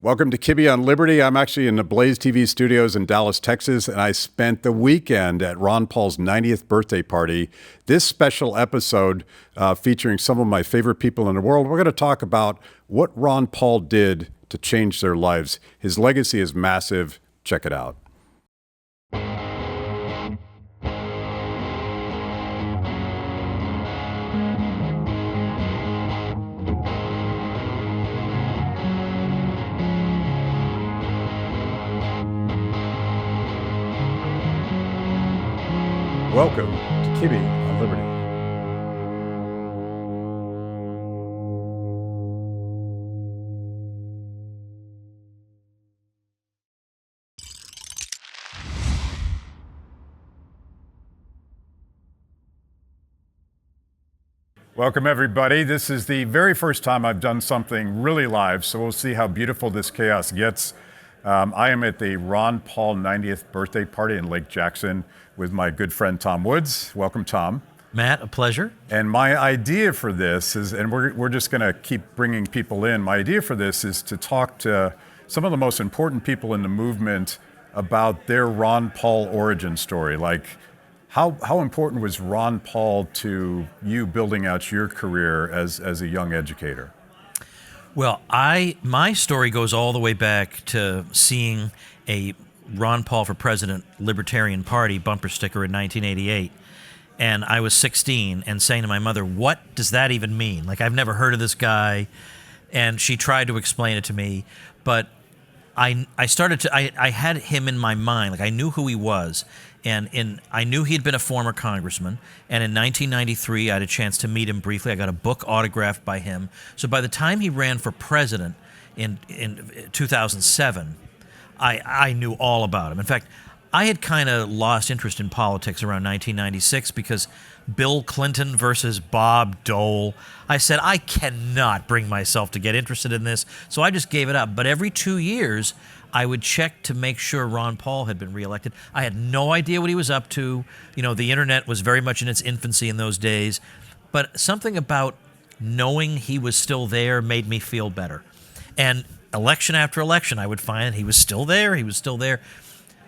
Welcome to Kibbe on Liberty. I'm actually in the BlazeTV studios in Dallas, Texas, and I spent the weekend at Ron Paul's 90th birthday party. This special episode featuring some of my favorite people in the world. We're going to talk about what Ron Paul did to change their lives. His legacy is massive. Check it out. Welcome to Kibbe on Liberty. Welcome, everybody. This is the very first time I've done something really live, so we'll see how beautiful this chaos gets. I am at the Ron Paul 90th birthday party in Lake Jackson with my good friend Tom Woods. Welcome, Tom. Matt, a pleasure. And my idea for this is, and we're just going to keep bringing people in, my idea for this is to talk to some of the most important people in the movement about their Ron Paul origin story. Like, how important was Ron Paul to you building out your career as a young educator? Well, my story goes all the way back to seeing a Ron Paul for President Libertarian Party bumper sticker in 1988. And I was 16 and saying to my mother, what does that even mean? Like, I've never heard of this guy. And she tried to explain it to me, but I had him in my mind. Like, I knew who he was. And I knew he'd been a former congressman. And in 1993, I had a chance to meet him briefly. I got a book autographed by him. So by the time he ran for president in 2007, I knew all about him. In fact, I had kind of lost interest in politics around 1996 because Bill Clinton versus Bob Dole. I said, I cannot bring myself to get interested in this, so I just gave it up. But every 2 years, I would check to make sure Ron Paul had been reelected. I had no idea what he was up to. You know, the internet was very much in its infancy in those days. But something about knowing he was still there made me feel better. And election after election, I would find he was still there, he was still there.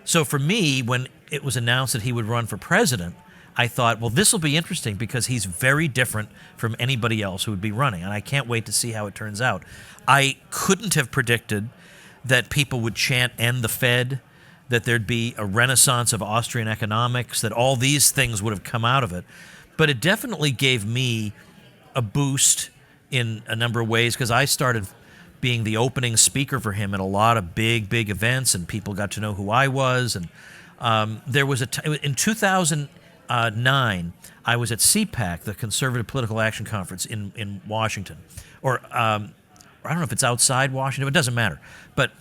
So for me, when it was announced that he would run for president, I thought, well, this will be interesting because he's very different from anybody else who would be running, and I can't wait to see how it turns out. I couldn't have predicted that people would chant "End the Fed," that there'd be a renaissance of Austrian economics, that all these things would have come out of it. But it definitely gave me a boost in a number of ways because I started being the opening speaker for him at a lot of big events, and people got to know who I was. And there was in 2009, I was at CPAC, the Conservative Political Action Conference in Washington, or I don't know if it's outside Washington, it doesn't matter. But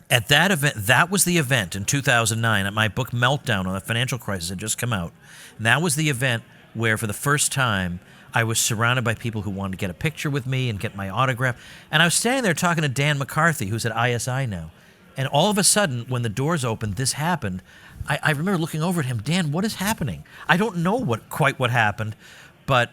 at that event, that was the event in 2009, at my book Meltdown on the Financial Crisis had just come out. And that was the event where for the first time, I was surrounded by people who wanted to get a picture with me and get my autograph. And I was standing there talking to Dan McCarthy, who's at ISI now. And all of a sudden, when the doors opened, this happened. I remember looking over at him, Dan, what is happening? I don't know quite what happened, but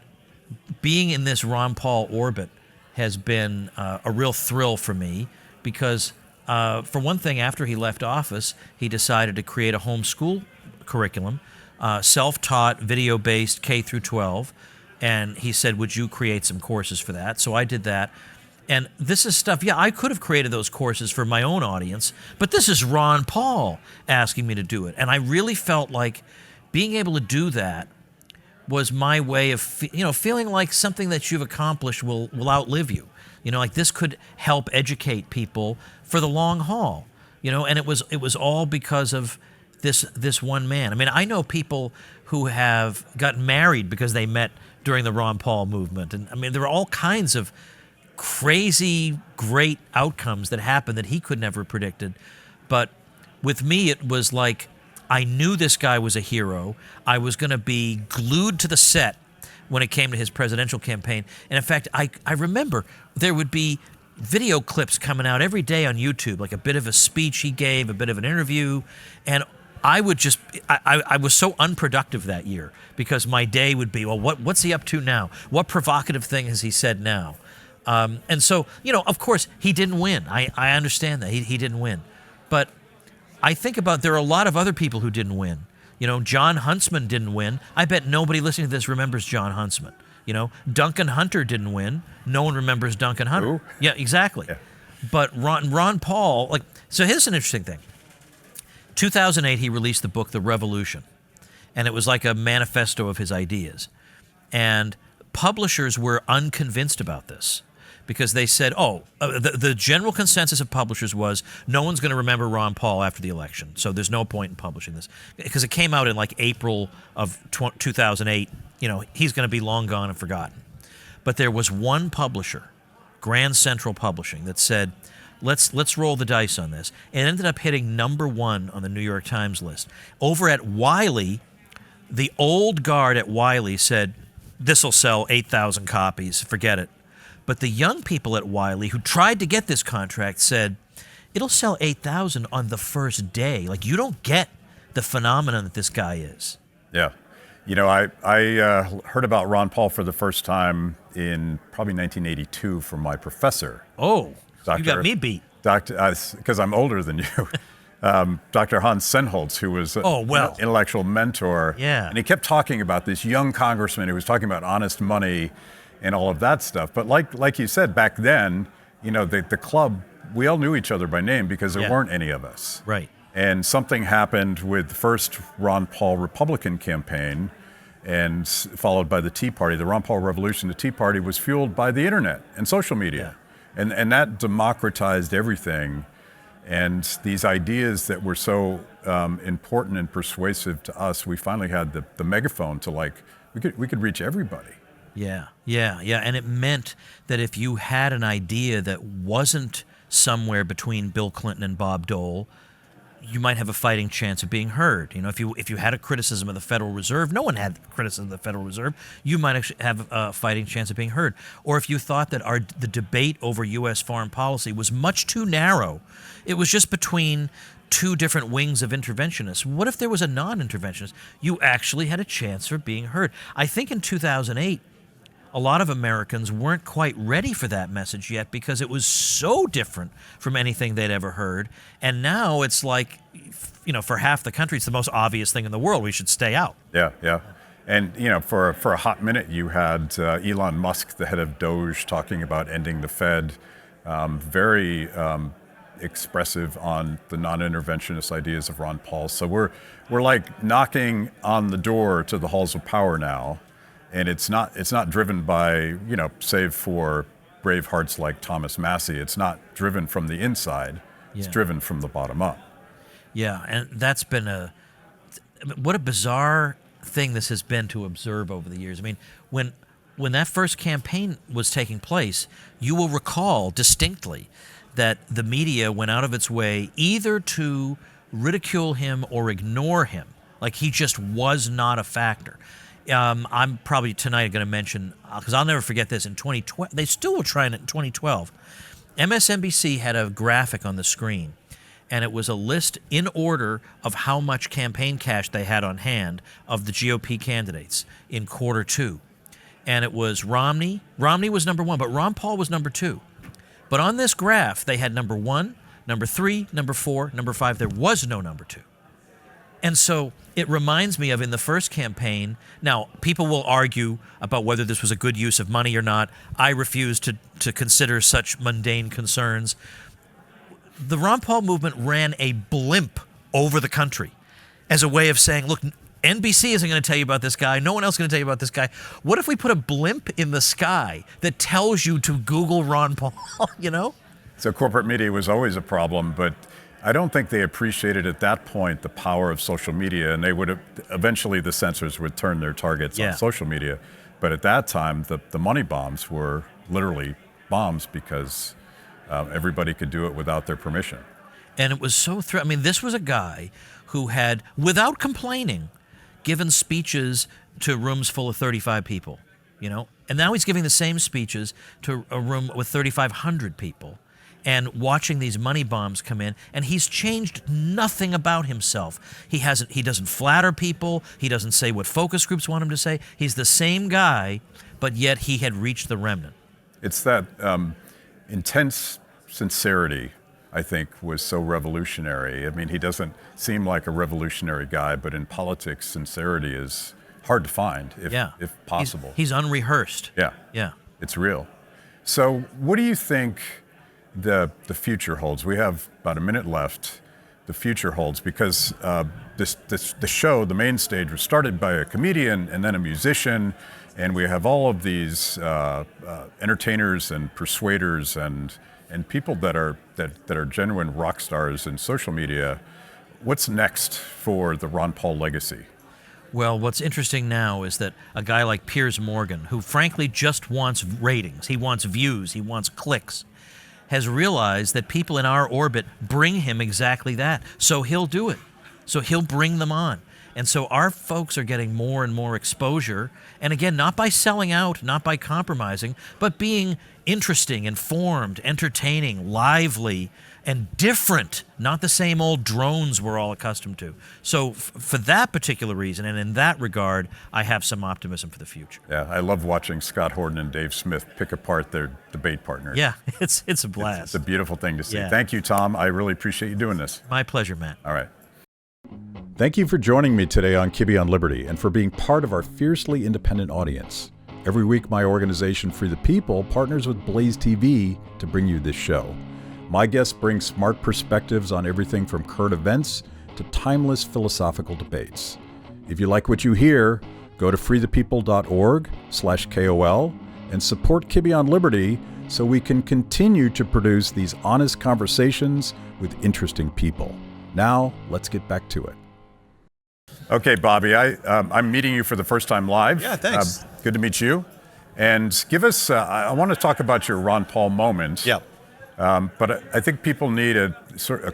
being in this Ron Paul orbit has been a real thrill for me because, for one thing, after he left office, he decided to create a homeschool curriculum, self-taught, video-based K through 12. And he said, would you create some courses for that? So I did that. And this is stuff, yeah, I could have created those courses for my own audience, but this is Ron Paul asking me to do it. And I really felt like being able to do that was my way of, feeling like something that you've accomplished will outlive you. Like this could help educate people for the long haul. And it was all because of this one man. I mean, I know people who have gotten married because they met during the Ron Paul movement. And I mean, there were all kinds of crazy, great outcomes that happened that he could never have predicted. But with me, it was like, I knew this guy was a hero. I was going to be glued to the set when it came to his presidential campaign. And in fact, I remember there would be video clips coming out every day on YouTube, like a bit of a speech he gave, a bit of an interview. And I would just, I was so unproductive that year because my day would be, well, what's he up to now? What provocative thing has he said now? And so, of course, he didn't win. I understand that. He didn't win. But I think about there are a lot of other people who didn't win. John Huntsman didn't win. I bet nobody listening to this remembers John Huntsman. Duncan Hunter didn't win. No one remembers Duncan Hunter. Who? Yeah, exactly. Yeah. But Ron Paul, so here's an interesting thing. 2008, he released the book The Revolution, and it was like a manifesto of his ideas. And publishers were unconvinced about this because they said, the general consensus of publishers was no one's going to remember Ron Paul after the election, so there's no point in publishing this. Because it came out in April of 2008, he's going to be long gone and forgotten. But there was one publisher, Grand Central Publishing, that said, let's roll the dice on this. And it ended up hitting #1 on the New York Times list. Over at Wiley, the old guard at Wiley said, this will sell 8,000 copies, forget it. But the young people at Wiley who tried to get this contract said, it'll sell 8,000 on the first day. You don't get the phenomenon that this guy is. Yeah. I heard about Ron Paul for the first time in probably 1982 from my professor. Oh, you got me beat. Because I'm older than you. Dr. Hans Senholz, who was an intellectual mentor. Yeah. And he kept talking about this young congressman who was talking about honest money and all of that stuff. But like you said, back then, the club, we all knew each other by name because there weren't any of us. Right. And something happened with the first Ron Paul Republican campaign and followed by the Tea Party. The Ron Paul Revolution, the Tea Party, was fueled by the internet and social media. Yeah. And that democratized everything. And these ideas that were so important and persuasive to us, we finally had the megaphone to we could reach everybody. Yeah. And it meant that if you had an idea that wasn't somewhere between Bill Clinton and Bob Dole, you might have a fighting chance of being heard. If you had a criticism of the Federal Reserve, no one had criticism of the Federal Reserve, you might actually have a fighting chance of being heard. Or if you thought that the debate over U.S. foreign policy was much too narrow, it was just between two different wings of interventionists. What if there was a non-interventionist? You actually had a chance for being heard. I think in 2008, a lot of Americans weren't quite ready for that message yet because it was so different from anything they'd ever heard. And now it's for half the country, it's the most obvious thing in the world. We should stay out. Yeah. And, for a hot minute, you had Elon Musk, the head of Doge, talking about ending the Fed, very expressive on the non-interventionist ideas of Ron Paul. So we're knocking on the door to the halls of power now. And it's not driven by, save for brave hearts like Thomas Massey, it's not driven from the inside, it's driven from the bottom up. Yeah, and that's been what a bizarre thing this has been to observe over the years. I mean, when that first campaign was taking place, you will recall distinctly that the media went out of its way either to ridicule him or ignore him. He just was not a factor. I'm probably tonight going to mention, because I'll never forget this, in 2012, they still were trying it in 2012. MSNBC had a graphic on the screen, and it was a list in order of how much campaign cash they had on hand of the GOP candidates in Q2. And it was Romney. Romney was number 1, but Ron Paul was number 2. But on this graph, they had number 1, number 3, number 4, number 5. There was no number 2. And so it reminds me of in the first campaign. Now, people will argue about whether this was a good use of money or not. I refuse to consider such mundane concerns. The Ron Paul movement ran a blimp over the country as a way of saying, look, NBC isn't going to tell you about this guy. No one else is going to tell you about this guy. What if we put a blimp in the sky that tells you to Google Ron Paul, So corporate media was always a problem, but I don't think they appreciated at that point the power of social media, and they would have eventually the censors would turn their targets on social media. But at that time, the money bombs were literally bombs because everybody could do it without their permission. And it was so this was a guy who had, without complaining, given speeches to rooms full of 35 people, and now he's giving the same speeches to a room with 3,500 people. And watching these money bombs come in, and he's changed nothing about himself. He doesn't flatter people. He doesn't say what focus groups want him to say. He's the same guy, but yet he had reached the remnant. It's that intense sincerity, I think, was so revolutionary. I mean, he doesn't seem like a revolutionary guy, but in politics, sincerity is hard to find, if possible. He's unrehearsed. Yeah. Yeah. It's real. So what do you think the future holds? We have about a minute left. The future holds, because the show, the main stage, was started by a comedian and then a musician, and we have all of these entertainers and persuaders and people that are genuine rock stars in social media. What's next for the Ron Paul legacy? Well, what's interesting now is that a guy like Piers Morgan, who frankly just wants ratings, he wants views, he wants clicks, has realized that people in our orbit bring him exactly that. So he'll do it. So he'll bring them on. And so our folks are getting more and more exposure. And again, not by selling out, not by compromising, but being interesting, informed, entertaining, lively, and different, not the same old drones we're all accustomed to. So for that particular reason, and in that regard, I have some optimism for the future. Yeah, I love watching Scott Horton and Dave Smith pick apart their debate partners. Yeah, it's a blast. It's a beautiful thing to see. Yeah. Thank you, Tom. I really appreciate you doing this. My pleasure, Matt. All right. Thank you for joining me today on Kibbe on Liberty and for being part of our fiercely independent audience. Every week, my organization, Free the People, partners with BlazeTV to bring you this show. My guests bring smart perspectives on everything from current events to timeless philosophical debates. If you like what you hear, go to freethepeople.org/KOL and support Kibbe on Liberty so we can continue to produce these honest conversations with interesting people. Now, let's get back to it. Okay, Bobby, I'm meeting you for the first time live. Yeah, thanks. Good to meet you. And give us, I want to talk about your Ron Paul moment. Yeah. But I think people need a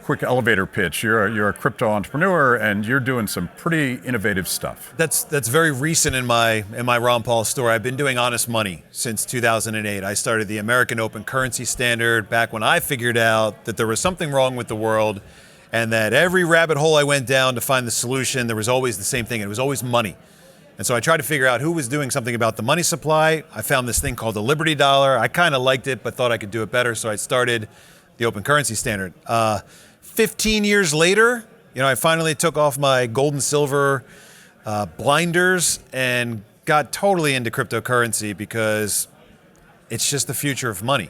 quick elevator pitch. You're a crypto entrepreneur, and you're doing some pretty innovative stuff. That's very recent in my Ron Paul story. I've been doing honest money since 2008. I started the American Open Currency Standard back when I figured out that there was something wrong with the world, and that every rabbit hole I went down to find the solution, there was always the same thing. It was always money. And so I tried to figure out who was doing something about the money supply. I found this thing called the Liberty Dollar. I kind of liked it, but thought I could do it better. So I started the Open Currency Standard. 15 years later, I finally took off my gold and silver blinders and got totally into cryptocurrency because it's just the future of money.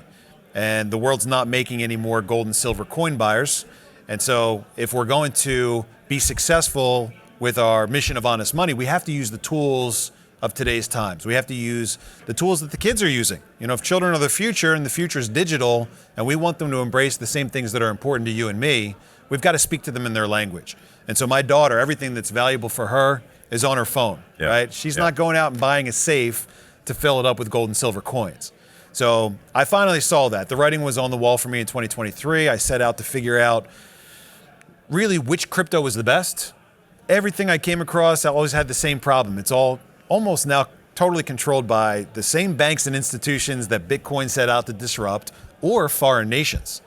And the world's not making any more gold and silver coin buyers. And so if we're going to be successful with our mission of honest money, we have to use the tools of today's times. We have to use the tools that the kids are using. If children are the future and the future is digital and we want them to embrace the same things that are important to you and me, we've got to speak to them in their language. And so my daughter, everything that's valuable for her is on her phone, right? She's not going out and buying a safe to fill it up with gold and silver coins. So I finally saw that. The writing was on the wall for me in 2023. I set out to figure out really which crypto was the best. Everything I came across, I always had the same problem. It's all almost now totally controlled by the same banks and institutions that Bitcoin set out to disrupt, or foreign nations.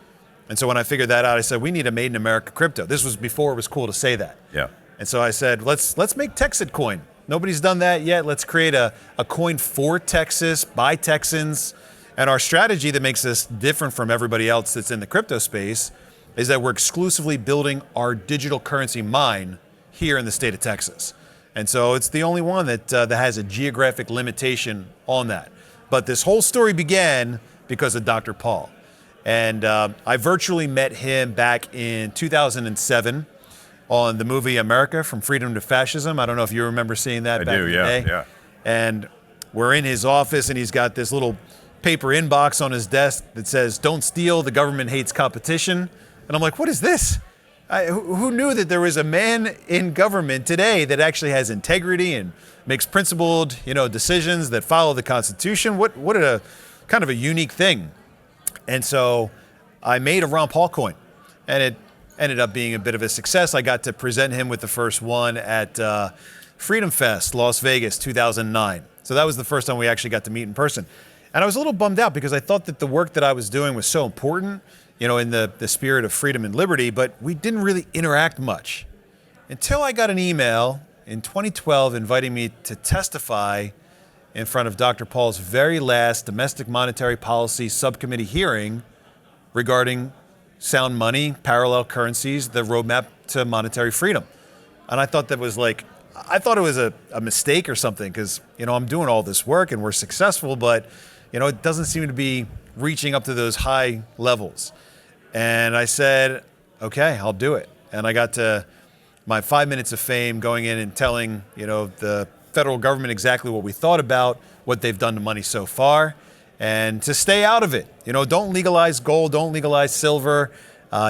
And so when I figured that out, I said, we need a made in America crypto. This was before it was cool to say that. Yeah. And so I said, let's make TEXITcoin. Nobody's done that yet. Let's create a coin for Texas, by Texans. And our strategy that makes us different from everybody else that's in the crypto space is that we're exclusively building our digital currency mine here in the state of Texas. And so it's the only one that has a geographic limitation on that. But this whole story began because of Dr. Paul. And I virtually met him back in 2007 on the movie America, From Freedom to Fascism. I don't know if you remember seeing that back in the day. Yeah. And we're in his office and he's got this little paper inbox on his desk that says, "Don't steal, the government hates competition." And I'm like, what is this? Who knew that there was a man in government today that actually has integrity and makes principled, decisions that follow the Constitution? What a kind of a unique thing. And so I made a Ron Paul coin, and it ended up being a bit of a success. I got to present him with the first one at Freedom Fest, Las Vegas, 2009. So that was the first time we actually got to meet in person. And I was a little bummed out because I thought that the work that I was doing was so important, in the spirit of freedom and liberty, but we didn't really interact much until I got an email in 2012 inviting me to testify in front of Dr. Paul's very last domestic monetary policy subcommittee hearing regarding sound money, parallel currencies, the roadmap to monetary freedom. And I thought that was I thought it was a mistake or something because, I'm doing all this work and we're successful, but, it doesn't seem to be reaching up to those high levels. And I said, okay, I'll do it. And I got to my 5 minutes of fame going in and telling, the federal government exactly what we thought about what they've done to money so far and to stay out of it. Don't legalize gold, don't legalize silver.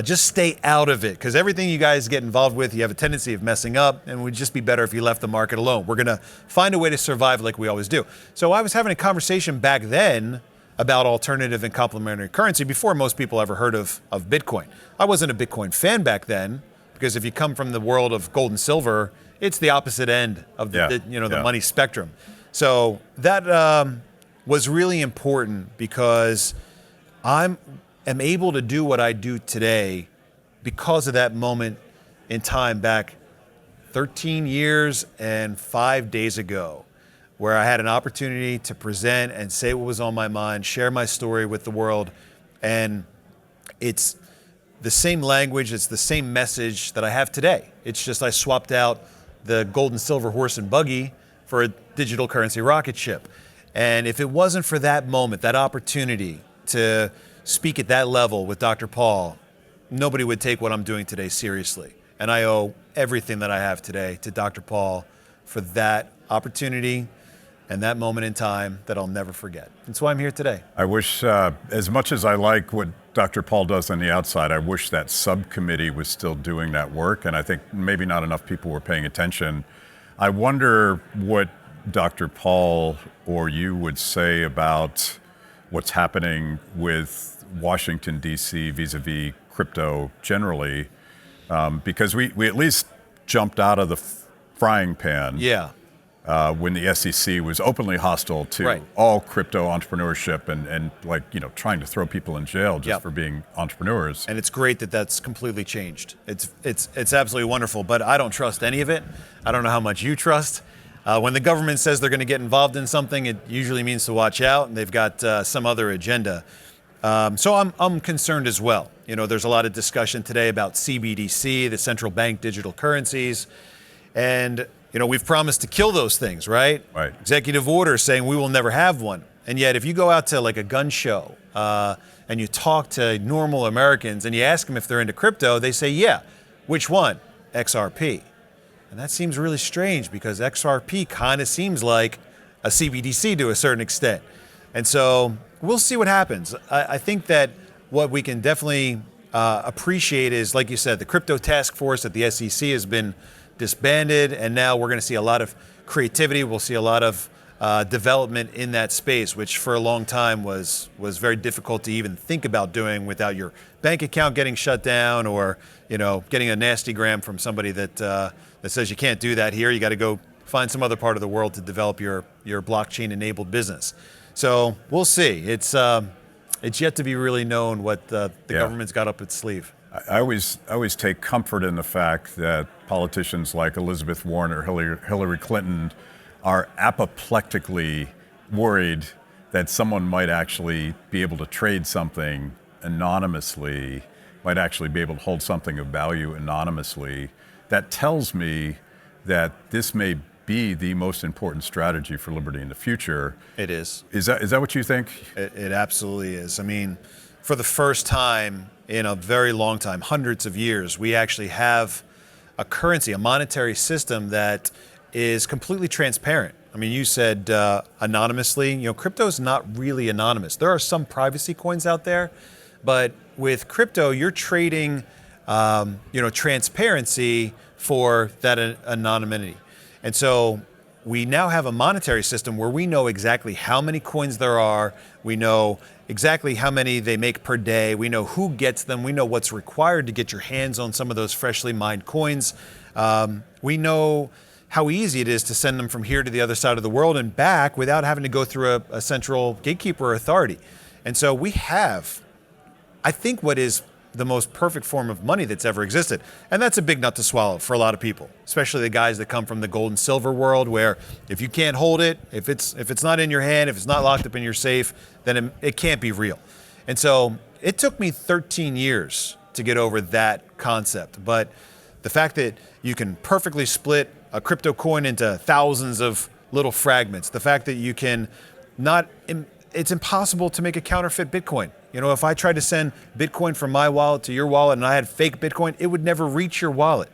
Just stay out of it because everything you guys get involved with, you have a tendency of messing up, and it would just be better if you left the market alone. We're going to find a way to survive like we always do. So I was having a conversation back then about alternative and complementary currency before most people ever heard of Bitcoin. I wasn't a Bitcoin fan back then because if you come from the world of gold and silver, it's the opposite end of the money spectrum. So that was really important because am able to do what I do today because of that moment in time back 13 years and 5 days ago, where I had an opportunity to present and say what was on my mind, share my story with the world. And it's the same language, it's the same message that I have today. It's just I swapped out the gold and silver horse and buggy for a digital currency rocket ship. And if it wasn't for that moment, that opportunity to speak at that level with Dr. Paul, nobody would take what I'm doing today seriously. And I owe everything that I have today to Dr. Paul for that opportunity and that moment in time that I'll never forget. That's why I'm here today. I wish, as much as I like what Dr. Paul does on the outside, I wish that subcommittee was still doing that work. And I think maybe not enough people were paying attention. I wonder what Dr. Paul or you would say about what's happening with Washington, D.C. vis-a-vis crypto generally, because we at least jumped out of the frying pan when the SEC was openly hostile to all crypto entrepreneurship and trying to throw people in jail just for being entrepreneurs. And it's great that that's completely changed. It's absolutely wonderful, but I don't trust any of it. I don't know how much you trust. When the government says they're going to get involved in something, it usually means to watch out, and they've got some other agenda. So I'm concerned as well. There's a lot of discussion today about CBDC, the central bank digital currencies, and we've promised to kill those things, right? Right. Executive order saying we will never have one, and yet if you go out to like a gun show and you talk to normal Americans and you ask them if they're into crypto, they say, yeah. Which one? XRP. And that seems really strange because XRP kind of seems like a CBDC to a certain extent. And so we'll see what happens. I think that what we can definitely appreciate is, like you said, the crypto task force at the SEC has been disbanded, and now we're going to see a lot of creativity. We'll see a lot of development in that space, which for a long time was very difficult to even think about doing without your bank account getting shut down or getting a nasty gram from somebody that says you can't do that here. You got to go find some other part of the world to develop your blockchain-enabled business. So we'll see. It's yet to be really known what the government's got up its sleeve. I always take comfort in the fact that politicians like Elizabeth Warren or Hillary Clinton are apoplectically worried that someone might actually be able to trade something anonymously, might actually be able to hold something of value anonymously. That tells me that this may be the most important strategy for liberty in the future. It is. Is that what you think? It absolutely is. I mean, for the first time in a very long time, hundreds of years, we actually have a currency, a monetary system that is completely transparent. I mean, you said anonymously. Crypto is not really anonymous. There are some privacy coins out there, but with crypto, you're trading, transparency for that anonymity. And so we now have a monetary system where we know exactly how many coins there are. We know exactly how many they make per day. We know who gets them. We know what's required to get your hands on some of those freshly mined coins. We know how easy it is to send them from here to the other side of the world and back without having to go through a central gatekeeper authority. And so we have, I think, what is the most perfect form of money that's ever existed. And that's a big nut to swallow for a lot of people, especially the guys that come from the gold and silver world, where if you can't hold it, if it's not in your hand, if it's not locked up in your safe, then it can't be real. And so it took me 13 years to get over that concept. But the fact that you can perfectly split a crypto coin into thousands of little fragments, the fact that you can it's impossible to make a counterfeit Bitcoin. You know, if I tried to send Bitcoin from my wallet to your wallet and I had fake Bitcoin, it would never reach your wallet.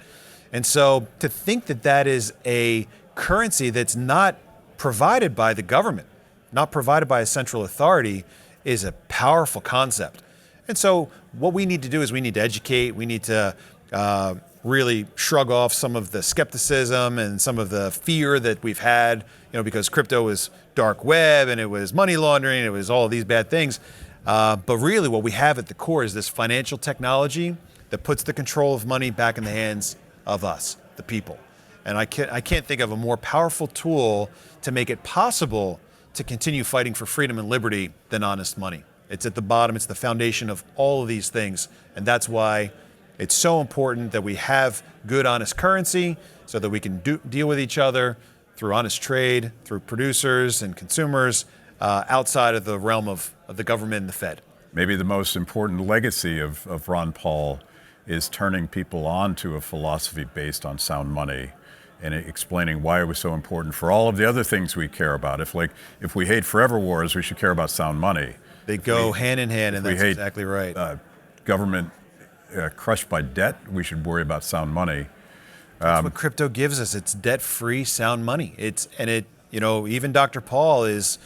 And so to think that that is a currency that's not provided by the government, not provided by a central authority, is a powerful concept. And so what we need to do is we need to educate, we need to really shrug off some of the skepticism and some of the fear that we've had, you know, because crypto is dark web and it was money laundering, it was all of these bad things. But really what we have at the core is this financial technology that puts the control of money back in the hands of us, the people. And I can't think of a more powerful tool to make it possible to continue fighting for freedom and liberty than honest money. It's at the bottom, it's the foundation of all of these things. And that's why it's so important that we have good, honest currency so that we can deal with each other through honest trade, through producers and consumers, outside of the realm of the government and the Fed. Maybe the most important legacy of Ron Paul is turning people on to a philosophy based on sound money and explaining why it was so important for all of the other things we care about. If we hate forever wars, we should care about sound money. They go hand in hand, and that's exactly right. Government crushed by debt, we should worry about sound money. That's what crypto gives us. It's debt-free, sound money. Even Dr. Paul is,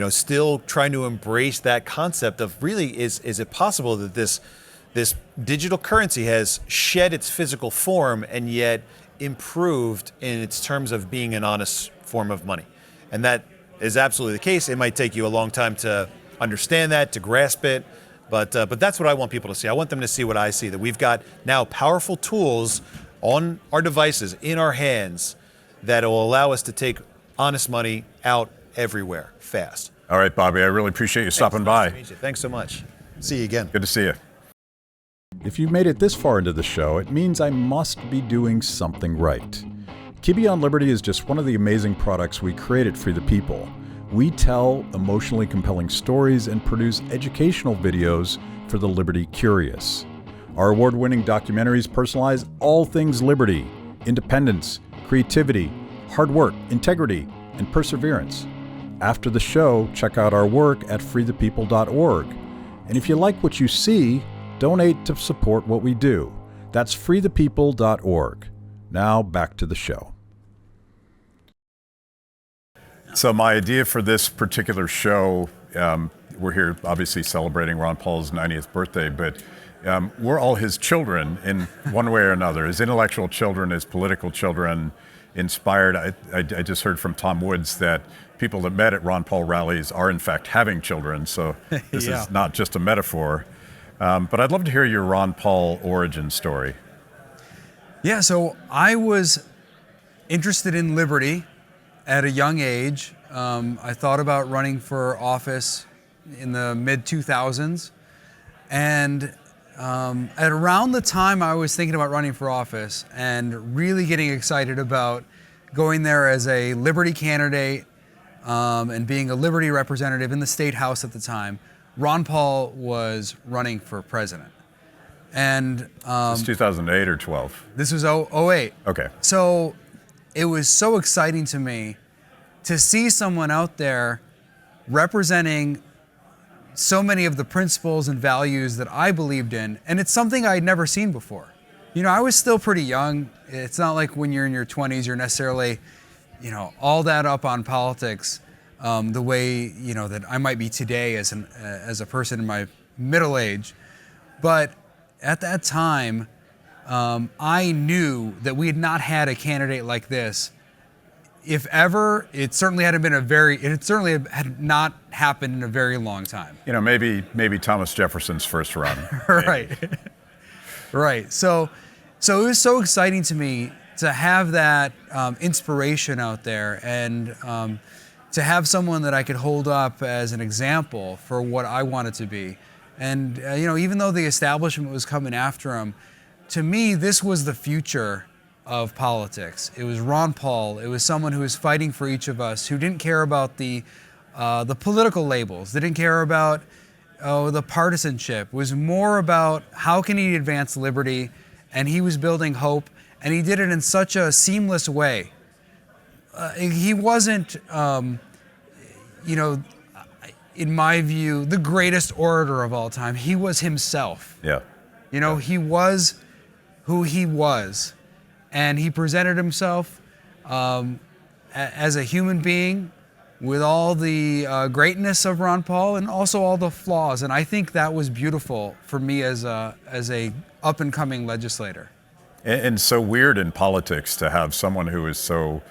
still trying to embrace that concept of really is it possible that this digital currency has shed its physical form and yet improved in its terms of being an honest form of money. And that is absolutely the case. It might take you a long time to understand that, to grasp it, but that's what I want people to see. I want them to see what I see, that we've got now powerful tools on our devices, in our hands, that will allow us to take honest money out everywhere fast. All right, Bobby, I really appreciate you stopping by. Nice to meet you. Thanks so much. See you again. Good to see you. If you've made it this far into the show, it means I must be doing something right. Kibbe on Liberty is just one of the amazing products we created for the people. We tell emotionally compelling stories and produce educational videos for the liberty curious. Our award-winning documentaries personalize all things liberty, independence, creativity, hard work, integrity, and perseverance. After the show, check out our work at freethepeople.org. And if you like what you see, donate to support what we do. That's freethepeople.org. Now back to the show. So my idea for this particular show, we're here obviously celebrating Ron Paul's 90th birthday, but we're all his children in one way or another, his intellectual children, his political children, inspired. I just heard from Tom Woods that people that met at Ron Paul rallies are in fact having children, so this is not just a metaphor. But I'd love to hear your Ron Paul origin story. Yeah, so I was interested in liberty at a young age. I thought about running for office in the mid-2000s. And at around the time I was thinking about running for office and really getting excited about going there as a liberty candidate and being a liberty representative in the state house at the time, Ron Paul was running for president. And It's 2008 or 12? This was 08. Okay. So it was so exciting to me to see someone out there representing so many of the principles and values that I believed in, and it's something I'd never seen before. I was still pretty young. It's not like when you're in your 20s, you're necessarily, all that up on politics the way, that I might be today as a person in my middle age. But at that time, I knew that we had not had a candidate like this. If ever, it certainly had not happened in a very long time. Maybe Thomas Jefferson's first run. Right. Right. So it was so exciting to me to have that inspiration out there and to have someone that I could hold up as an example for what I wanted to be. And even though the establishment was coming after him, to me, this was the future of politics. It was Ron Paul. It was someone who was fighting for each of us, who didn't care about the political labels, didn't care about the partisanship. It was more about how can he advance liberty, and he was building hope, and he did it in such a seamless way. He wasn't, in my view, the greatest orator of all time. He was himself. Yeah. He was who he was, and he presented himself as a human being with all the greatness of Ron Paul and also all the flaws. And I think that was beautiful for me as a up and coming legislator. And so weird in politics to have someone who is so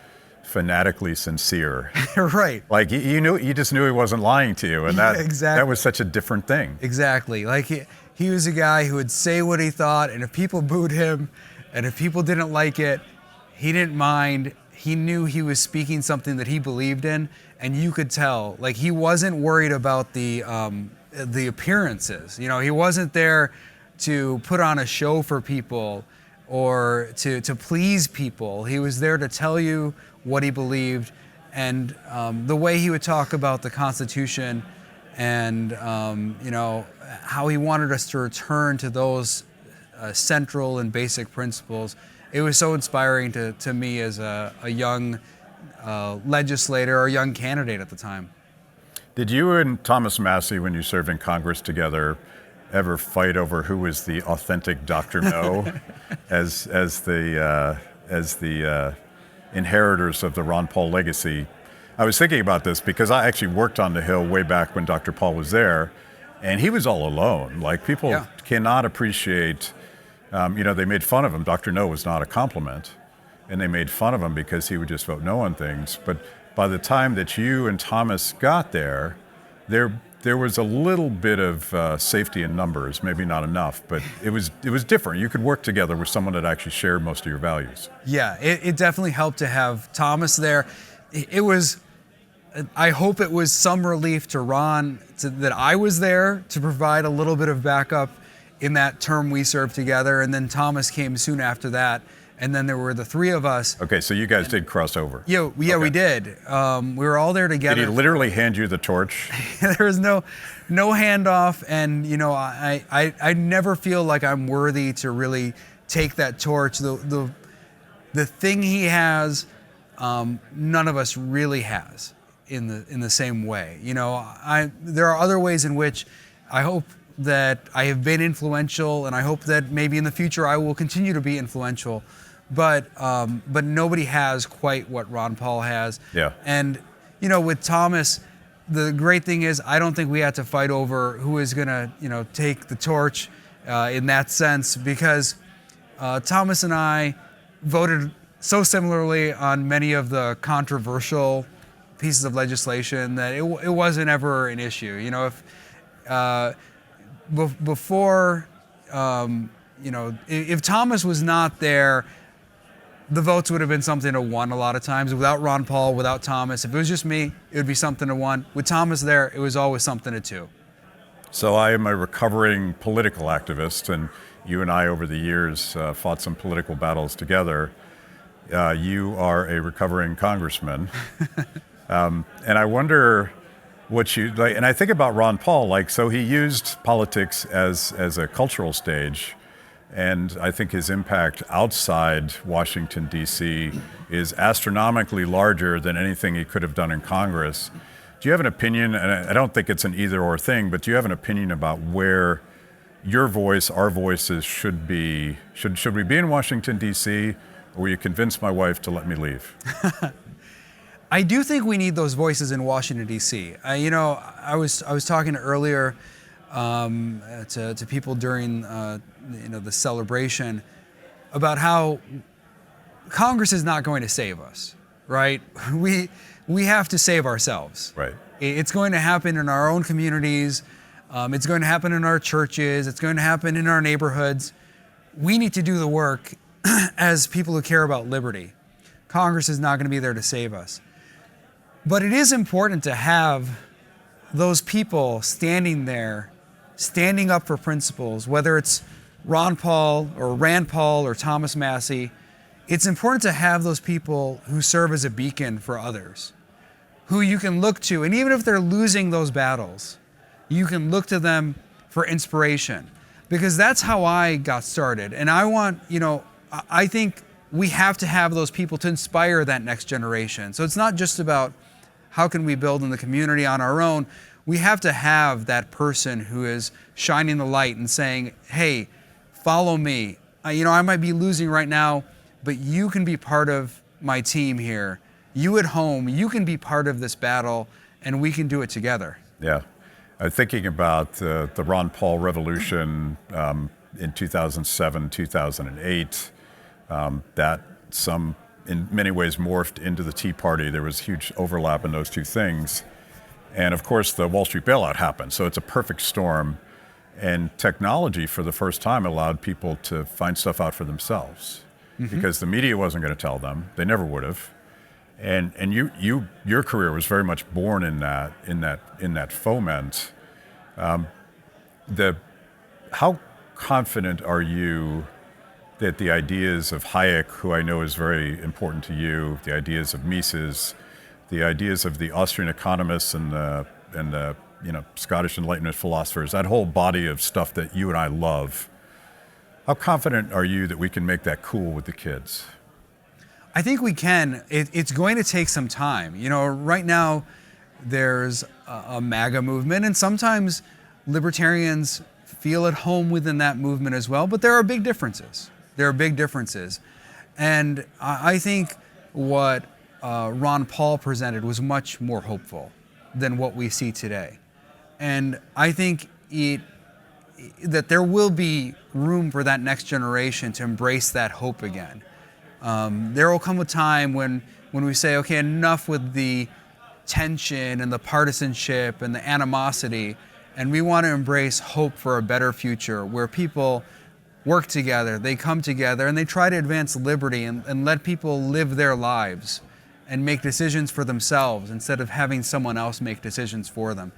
fanatically sincere. Right. Like you just knew he wasn't lying to you, and that was such a different thing. Exactly. Like he was a guy who would say what he thought, and if people booed him, and if people didn't like it, he didn't mind. He knew he was speaking something that he believed in, and you could tell. Like, he wasn't worried about the appearances. He wasn't there to put on a show for people or to please people. He was there to tell you what he believed, and the way he would talk about the Constitution, and how he wanted us to return to those central and basic principles. It was so inspiring to me as a young legislator or young candidate at the time. Did you and Thomas Massey, when you served in Congress together, ever fight over who was the authentic Dr. No as the inheritors of the Ron Paul legacy? I was thinking about this because I actually worked on the Hill way back when Dr. Paul was there, and he was all alone. Like, people cannot appreciate. They made fun of him. Dr. No was not a compliment, and they made fun of him because he would just vote no on things. But by the time that you and Thomas got there was a little bit of safety in numbers, maybe not enough, but it was different. You could work together with someone that actually shared most of your values. Yeah, it definitely helped to have Thomas there. I hope it was some relief to Ron that I was there to provide a little bit of backup in that term we served together, and then Thomas came soon after that, and then there were the three of us. Okay, so you guys did cross over. Yeah, okay. We did. We were all there together. Did he literally hand you the torch? There was no handoff, and I never feel like I'm worthy to really take that torch. The thing he has, none of us really has in the same way. There are other ways in which I hope that I have been influential, and I hope that maybe in the future I will continue to be influential. But nobody has quite what Ron Paul has. Yeah. And with Thomas, the great thing is I don't think we had to fight over who is gonna take the torch in that sense, because Thomas and I voted so similarly on many of the controversial pieces of legislation that it wasn't ever an issue. Before, if Thomas was not there, the votes would have been something to one a lot of times. Without Ron Paul, without Thomas, if it was just me, it would be something to one. With Thomas there, it was always something to two. So I am a recovering political activist, and you and I over the years fought some political battles together. You are a recovering congressman. And I wonder what you like, and I think about Ron Paul, so he used politics as a cultural stage, and I think his impact outside Washington, D.C. is astronomically larger than anything he could have done in Congress. Do you have an opinion, and I don't think it's an either or thing, but do you have an opinion about where your voice, our voices should be? Should we be in Washington, D.C., or will you convince my wife to let me leave? I do think we need those voices in Washington, D.C. I was talking earlier to people during the celebration about how Congress is not going to save us, right? We have to save ourselves. Right. It's going to happen in our own communities. It's going to happen in our churches. It's going to happen in our neighborhoods. We need to do the work as people who care about liberty. Congress is not going to be there to save us. But it is important to have those people standing there standing up for principles, whether it's Ron Paul or Rand Paul or Thomas Massey, it's important to have those people who serve as a beacon for others, who you can look to. And even if they're losing those battles, you can look to them for inspiration, because that's how I got started. And I think we have to have those people to inspire that next generation. So it's not just about how can we build in the community on our own. We have to have that person who is shining the light and saying, hey, follow me. I might be losing right now, but you can be part of my team here. You at home, you can be part of this battle, and we can do it together. Yeah. Thinking about the Ron Paul revolution in 2007, 2008, that in many ways morphed into the Tea Party. There was huge overlap in those two things. And of course, the Wall Street bailout happened. So it's a perfect storm. And technology, for the first time, allowed people to find stuff out for themselves, because the media wasn't going to tell them. They never would have. And your career was very much born in that foment. How confident are you that the ideas of Hayek, who I know is very important to you, the ideas of Mises, the ideas of the Austrian economists and the Scottish Enlightenment philosophers, that whole body of stuff that you and I love, how confident are you that we can make that cool with the kids? I think we can. It's going to take some time. Right now there's a MAGA movement, and sometimes libertarians feel at home within that movement as well, but there are big differences. And I think what Ron Paul presented was much more hopeful than what we see today. And I think that there will be room for that next generation to embrace that hope again. There will come a time when we say, okay, enough with the tension and the partisanship and the animosity, and we want to embrace hope for a better future where people work together, they come together, and they try to advance liberty and let people live their lives and make decisions for themselves instead of having someone else make decisions for them.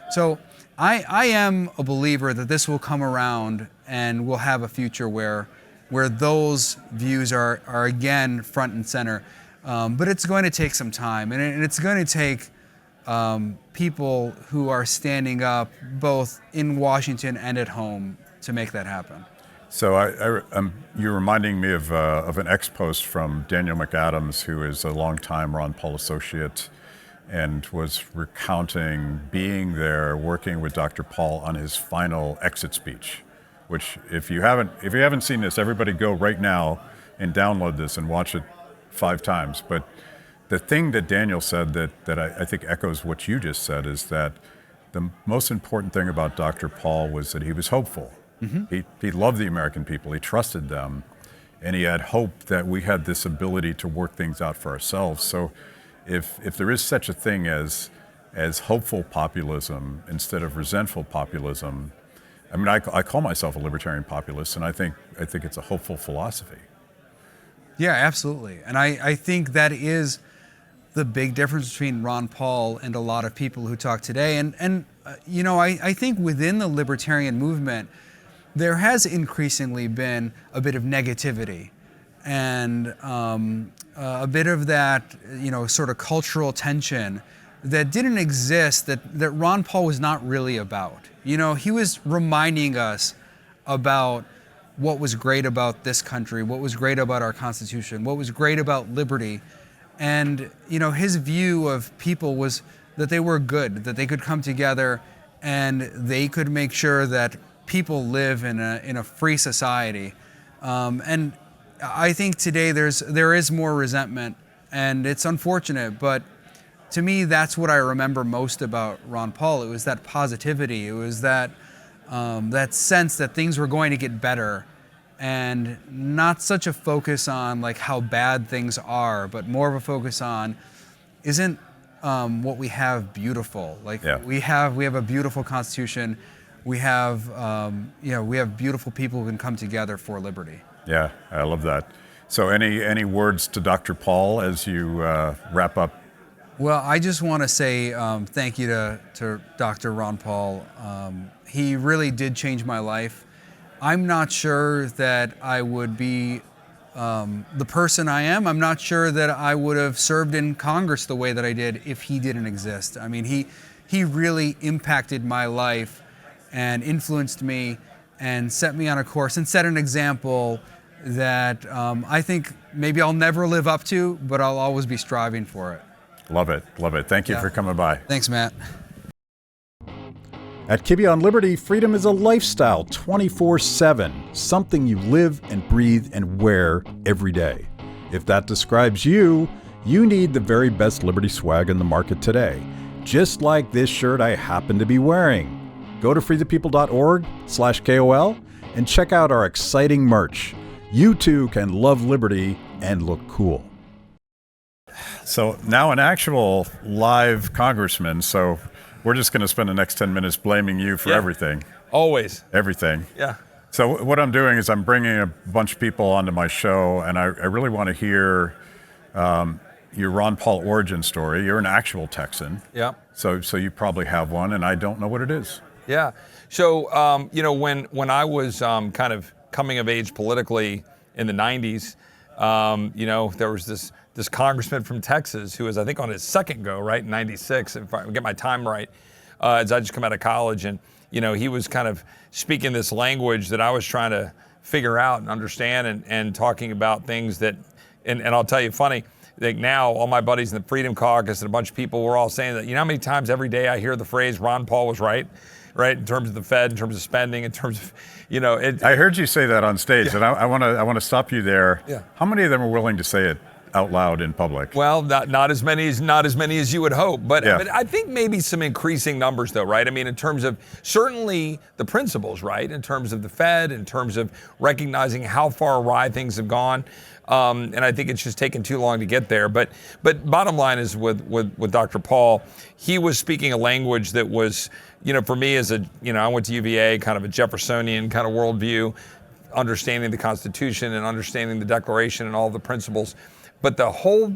So I am a believer that this will come around and we'll have a future where those views are again front and center. But it's going to take some time, and it's going to take people who are standing up both in Washington and at home to make that happen. So you're reminding me of an ex-post from Daniel McAdams, who is a longtime Ron Paul associate and was recounting being there working with Dr. Paul on his final exit speech, which if you haven't seen this, everybody go right now and download this and watch it 5 times. But the thing that Daniel said that I think echoes what you just said is that the most important thing about Dr. Paul was that he was hopeful. He loved the American people, he trusted them, and he had hope that we had this ability to work things out for ourselves. So if there is such a thing as hopeful populism instead of resentful populism, I mean, I call myself a libertarian populist, and I think it's a hopeful philosophy. Yeah, absolutely. And I think that is the big difference between Ron Paul and a lot of people who talk today. And I think within the libertarian movement, there has increasingly been a bit of negativity and a bit of that, sort of cultural tension that didn't exist, that Ron Paul was not really about. He was reminding us about what was great about this country, what was great about our Constitution, what was great about liberty. And, his view of people was that they were good, that they could come together and they could make sure that people live in a free society. And I think today there is more resentment, and it's unfortunate, but to me, that's what I remember most about Ron Paul. It was that positivity. It was that sense that things were going to get better, and not such a focus on like how bad things are, but more of a focus on, isn't what we have beautiful? We have a beautiful Constitution. We have beautiful people who can come together for liberty. Yeah, I love that. So any words to Dr. Paul as you wrap up Well, I just want to say thank you to Dr. Ron Paul. He really did change my life. I'm not sure that I would be the person I am. I'm not sure that I would have served in Congress the way that I did if he didn't exist. I mean, he really impacted my life and influenced me and set me on a course and set an example that I think maybe I'll never live up to, but I'll always be striving for it. Love it. Love it. Thank you for coming by. Thanks, Matt. At Kibbe on Liberty, freedom is a lifestyle 24/7, something you live and breathe and wear every day. If that describes you, you need the very best Liberty swag in the market today, just like this shirt I happen to be wearing. Go to freethepeople.org/KOL and check out our exciting merch. You too can love Liberty and look cool. So now an actual live congressman, so we're just going to spend the next 10 minutes blaming you for everything. Always. Everything. Yeah. So what I'm doing is I'm bringing a bunch of people onto my show, and I really want to hear your Ron Paul origin story. You're an actual Texan. Yeah. So you probably have one, and I don't know what it is. Yeah. So, when I was kind of coming of age politically in the 90s, there was this congressman from Texas who was, I think, on his second go, right, in 96, if I get my time right, as I just come out of college. And, he was kind of speaking this language that I was trying to figure out and understand and talking about things that, and I'll tell you, funny, like now all my buddies in the Freedom Caucus and a bunch of people were all saying that, how many times every day I hear the phrase Ron Paul was right, in terms of the Fed, in terms of spending, in terms of, I heard you say that on stage, and I want to stop you there. Yeah. How many of them are willing to say it out loud in public? Well, not as many as you would hope, but I think maybe some increasing numbers though, right? I mean, in terms of certainly the principles, right? In terms of the Fed, in terms of recognizing how far awry things have gone. And I think it's just taken too long to get there. But bottom line is with Dr. Paul, he was speaking a language that was, for me as I went to UVA, kind of a Jeffersonian kind of worldview, understanding the Constitution and understanding the Declaration and all the principles. But the whole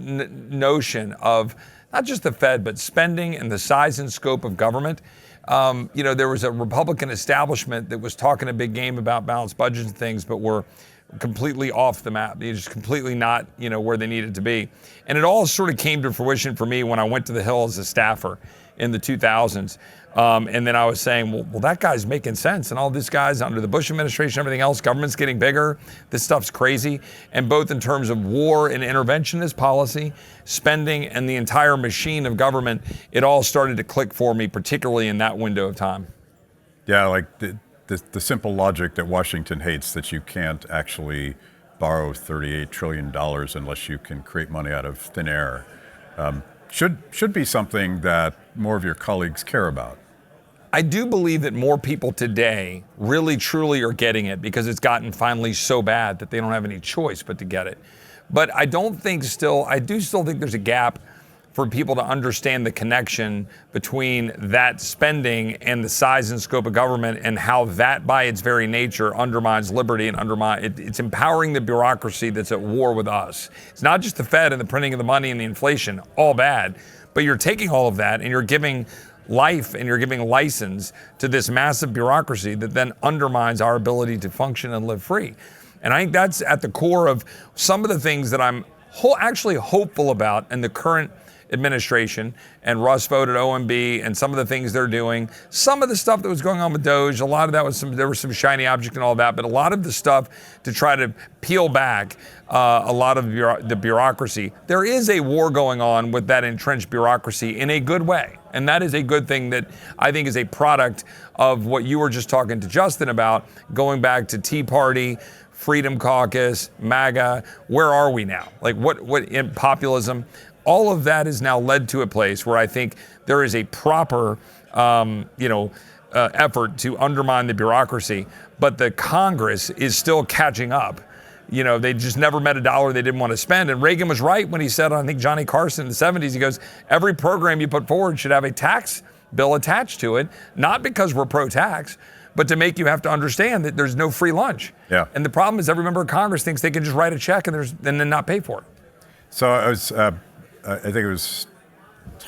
notion of not just the Fed, but spending and the size and scope of government. There was a Republican establishment that was talking a big game about balanced budgets and things, but were completely off the map. They're just completely not, where they needed to be. And it all sort of came to fruition for me when I went to the Hill as a staffer in the 2000s. And then I was saying, well, that guy's making sense. And all these guys under the Bush administration, everything else, government's getting bigger. This stuff's crazy. And both in terms of war and interventionist policy, spending, and the entire machine of government, it all started to click for me, particularly in that window of time. Yeah, like the simple logic that Washington hates, that you can't actually borrow $38 trillion unless you can create money out of thin air, should be something that more of your colleagues care about. I do believe that more people today really truly are getting it because it's gotten finally so bad that they don't have any choice but to get it. But I do still think there's a gap for people to understand the connection between that spending and the size and scope of government, and how that by its very nature undermines liberty and it's empowering the bureaucracy that's at war with us. It's not just the Fed and the printing of the money and the inflation, all bad, but you're taking all of that and you're giving life and you're giving license to this massive bureaucracy that then undermines our ability to function and live free. And I think that's at the core of some of the things that I'm actually hopeful about in the current administration, and Russ voted OMB and some of the things they're doing. Some of the stuff that was going on with Doge, a lot of that was there was some shiny object and all that, but a lot of the stuff to try to peel back a lot of the bureaucracy. There is a war going on with that entrenched bureaucracy in a good way. And that is a good thing that I think is a product of what you were just talking to Justin about, going back to Tea Party, Freedom Caucus, MAGA. Where are we now? Like what in populism? All of that is now led to a place where I think there is a proper, effort to undermine the bureaucracy, but the Congress is still catching up. They just never met a dollar they didn't want to spend. And Reagan was right when he said, I think Johnny Carson in the 70s, he goes, every program you put forward should have a tax bill attached to it, not because we're pro-tax, but to make you have to understand that there's no free lunch. Yeah. And the problem is every member of Congress thinks they can just write a check and then not pay for it. So I think it was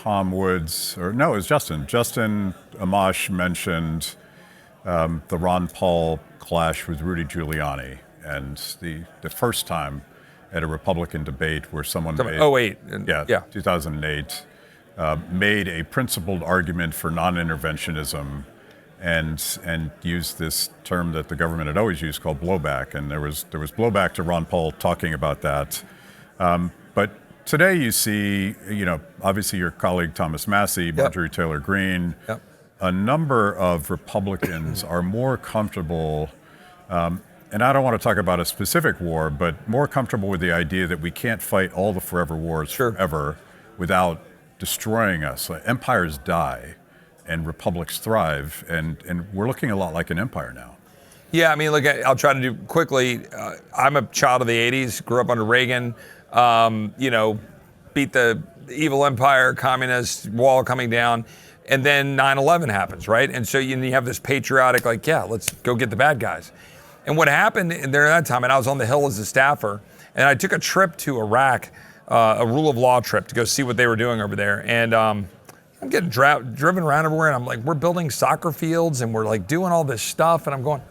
Tom Woods, or no, it was Justin. Justin Amash mentioned the Ron Paul clash with Rudy Giuliani, and the first time at a Republican debate where someone made, 08. yeah, 2008, made a principled argument for non-interventionism and used this term that the government had always used called blowback, and there was blowback to Ron Paul talking about that. But today you see, obviously your colleague Thomas Massey, Marjorie Taylor Greene, a number of Republicans are more comfortable, and I don't want to talk about a specific war, but more comfortable with the idea that we can't fight all the forever wars forever without destroying us. Like, empires die and republics thrive, and we're looking a lot like an empire now. Yeah, I mean, look, I'll try to do quickly. I'm a child of the 80s, grew up under Reagan, beat the evil empire, communist wall coming down, and then 9/11 happens, right? And so you have this patriotic, let's go get the bad guys. And what happened there at that time, and I was on the Hill as a staffer, and I took a trip to Iraq, a rule of law trip to go see what they were doing over there. And I'm getting driven around everywhere, and I'm like, we're building soccer fields, and we're doing all this stuff, and I'm going,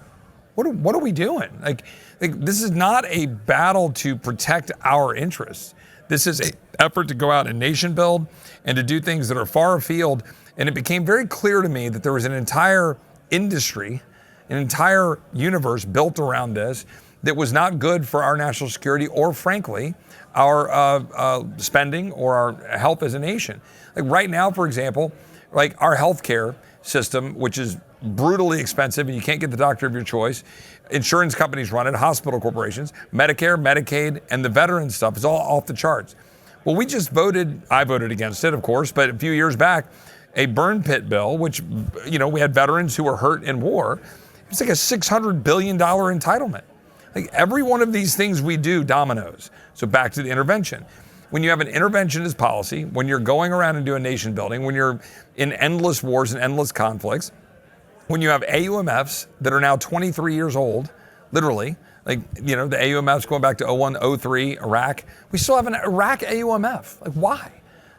what are we doing? Like this is not a battle to protect our interests. This is an effort to go out and nation build and to do things that are far afield. And it became very clear to me that there was an entire industry, an entire universe built around this that was not good for our national security or, frankly, our spending or our health as a nation. Like right now, for example, our healthcare system, which is brutally expensive and you can't get the doctor of your choice. Insurance companies run it, hospital corporations, Medicare, Medicaid, and the veteran stuff is all off the charts. Well, I voted against it, of course, but a few years back, a burn pit bill, which, we had veterans who were hurt in war. It's like a $600 billion entitlement. Like every one of these things we do dominoes. So back to the intervention. When you have an interventionist policy, when you're going around and doing nation building, when you're in endless wars and endless conflicts, when you have AUMFs that are now 23 years old, literally, the AUMFs going back to 01, 03, Iraq, we still have an Iraq AUMF. Like why?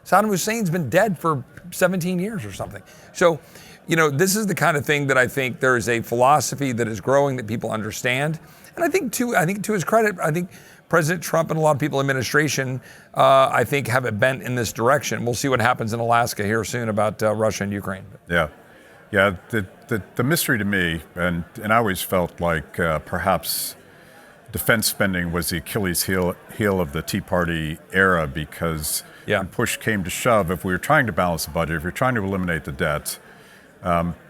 Saddam Hussein's been dead for 17 years or something. So, this is the kind of thing that I think there is a philosophy that is growing that people understand. And I think to his credit, I think President Trump and a lot of people in administration, I think have it bent in this direction. We'll see what happens in Alaska here soon about Russia and Ukraine. Yeah. The mystery to me, and I always felt like perhaps defense spending was the Achilles heel of the Tea Party era, because when push came to shove, if we were trying to balance the budget, if you're trying to eliminate the debt,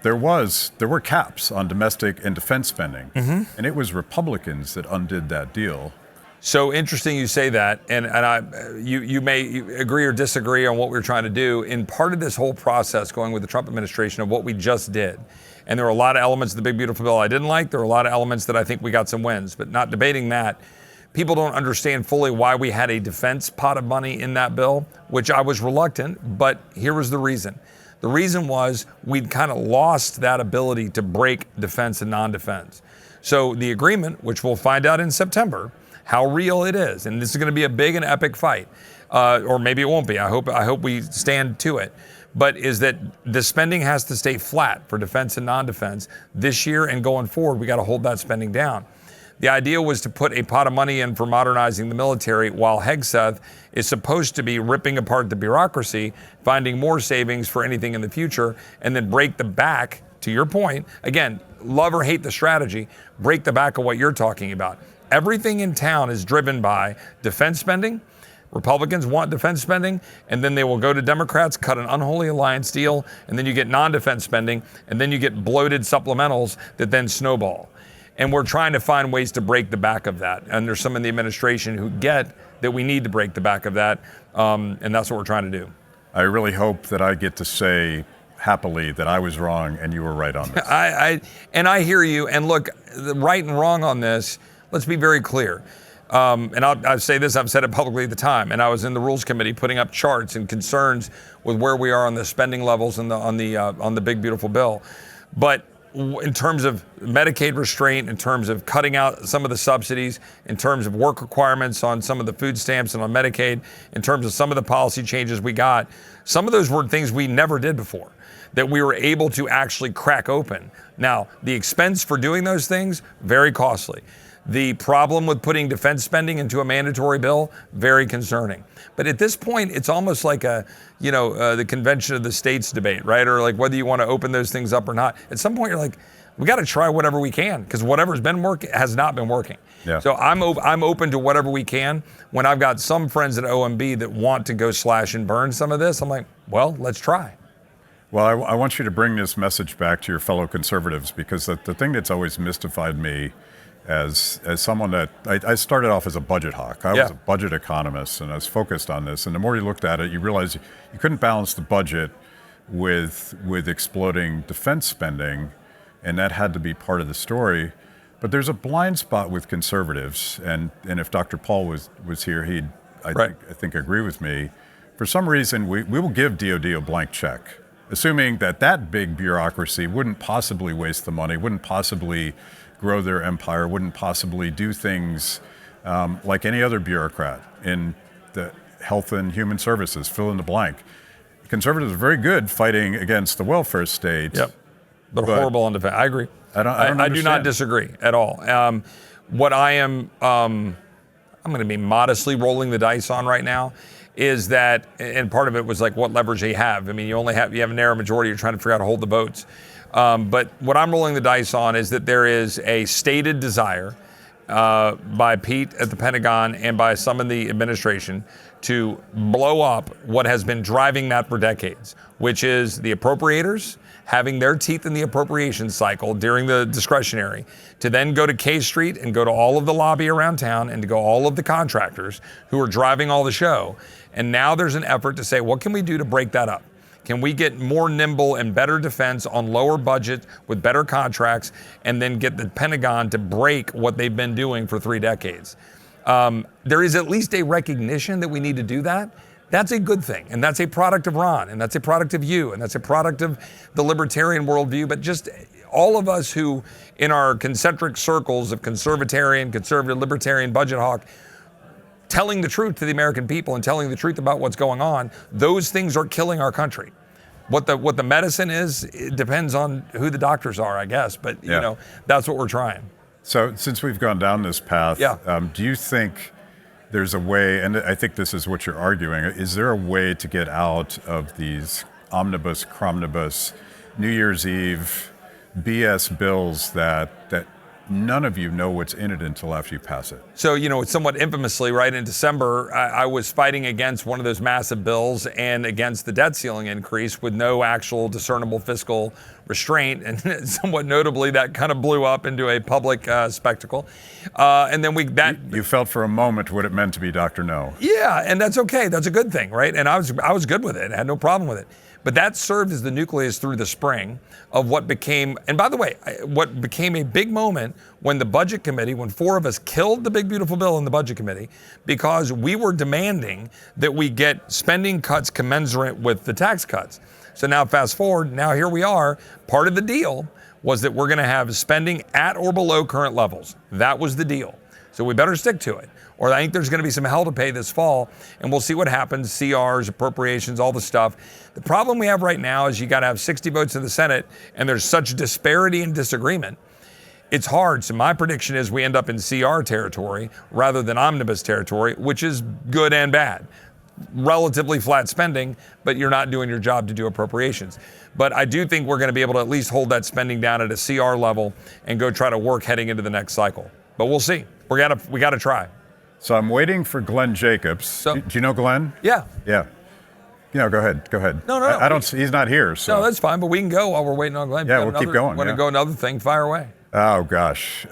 there were caps on domestic and defense spending, and it was Republicans that undid that deal. So interesting you say that, and you may agree or disagree on what we're trying to do. In part of this whole process going with the Trump administration of what we just did, and there were a lot of elements of the big beautiful bill I didn't like. There were a lot of elements that I think we got some wins, but not debating that. People don't understand fully why we had a defense pot of money in that bill, which I was reluctant, but here was the reason. The reason was we'd kind of lost that ability to break defense and non-defense. So the agreement, which we'll find out in September, how real it is, and this is going to be a big and epic fight, or maybe it won't be. I hope we stand to it. But is that the spending has to stay flat for defense and non-defense this year and going forward. We got to hold that spending down. The idea was to put a pot of money in for modernizing the military, while Hegseth is supposed to be ripping apart the bureaucracy, finding more savings for anything in the future, and then break the back. To your point, again, love or hate the strategy, break the back of what you're talking about. Everything in town is driven by defense spending. Republicans want defense spending, and then they will go to Democrats, cut an unholy alliance deal, and then you get non-defense spending, and then you get bloated supplementals that then snowball. And we're trying to find ways to break the back of that. And there's some in the administration who get that we need to break the back of that, and that's what we're trying to do. I really hope that I get to say happily that I was wrong and you were right on this. I hear you, and look, the right and wrong on this, let's be very clear. And I'll say this, I've said it publicly at the time, and I was in the Rules Committee putting up charts and concerns with where we are on the spending levels and on the big beautiful bill. But in terms of Medicaid restraint, in terms of cutting out some of the subsidies, in terms of work requirements on some of the food stamps and on Medicaid, in terms of some of the policy changes we got, some of those were things we never did before that we were able to actually crack open. Now, the expense for doing those things, very costly. The problem with putting defense spending into a mandatory bill, very concerning. But at this point, it's almost like the convention of the states debate, right? Or like whether you want to open those things up or not. At some point, you're like, we got to try whatever we can, because whatever's been working has not been working. Yeah. So I'm open to whatever we can. When I've got some friends at OMB that want to go slash and burn some of this, I'm like, well, let's try. Well, I want you to bring this message back to your fellow conservatives, because the thing that's always mystified me as someone that I started off as a budget hawk. I was a budget economist, and I was focused on this. And the more you looked at it, you realized you couldn't balance the budget with exploding defense spending, and that had to be part of the story. But there's a blind spot with conservatives, and if Dr. Paul was here, he'd I think agree with me. For some reason, we will give DoD a blank check, assuming that big bureaucracy wouldn't possibly waste the money, wouldn't possibly grow their empire, wouldn't possibly do things like any other bureaucrat in the health and human services, fill in the blank. Conservatives are very good fighting against the welfare state. Yep, but horrible on defense. I agree. I do not disagree at all. What I am, I'm going to be modestly rolling the dice on right now is that, and part of it was like what leverage you have. I mean, you have a narrow majority. You're trying to figure out how to hold the votes. But what I'm rolling the dice on is that there is a stated desire by Pete at the Pentagon and by some in the administration to blow up what has been driving that for decades, which is the appropriators having their teeth in the appropriation cycle during the discretionary, to then go to K Street and go to all of the lobby around town and to go all of the contractors who are driving all the show. And now there's an effort to say, what can we do to break that up? Can we get more nimble and better defense on lower budget with better contracts, and then get the Pentagon to break what they've been doing for 3 decades? There is at least a recognition that we need to do that. That's a good thing. And that's a product of Ron, and that's a product of you, and that's a product of the libertarian worldview. But just all of us who, in our concentric circles of conservatarian, conservative, libertarian, budget hawk, telling the truth to the American people and telling the truth about what's going on, those things are killing our country. What the medicine is, it depends on who the doctors are, I guess. But that's what we're trying. So since we've gone down this path, do you think there's a way, and I think this is what you're arguing, is there a way to get out of these omnibus, cromnibus, New Year's Eve BS bills that none of you know what's in it until after you pass it? So, somewhat infamously, right, in December, I was fighting against one of those massive bills and against the debt ceiling increase with no actual discernible fiscal restraint. And somewhat notably, that kind of blew up into a public spectacle. And then You felt for a moment what it meant to be Dr. No. Yeah, and that's okay. That's a good thing, right? And I was good with it. I had no problem with it. But that served as the nucleus through the spring of what became, and by the way, what became a big moment when the Budget Committee, when 4 of us killed the big beautiful bill in the Budget Committee, because we were demanding that we get spending cuts commensurate with the tax cuts. So now fast forward, now here we are. Part of the deal was that we're going to have spending at or below current levels. That was the deal. So we better stick to it, or I think there's going to be some hell to pay this fall, and we'll see what happens, CRs, appropriations, all the stuff. The problem we have right now is you got to have 60 votes in the Senate, and there's such disparity and disagreement. It's hard. So my prediction is we end up in CR territory rather than omnibus territory, which is good and bad. Relatively flat spending, but you're not doing your job to do appropriations. But I do think we're going to be able to at least hold that spending down at a CR level and go try to work heading into the next cycle. But we'll see. We got to try. So I'm waiting for Glenn Jacobs. Do you know Glenn? Yeah. Yeah. Go ahead. No. I don't. He's not here. So. No, that's fine. But we can go while we're waiting on Glenn. Yeah, we'll keep going. Want to go another thing? Fire away. Oh gosh.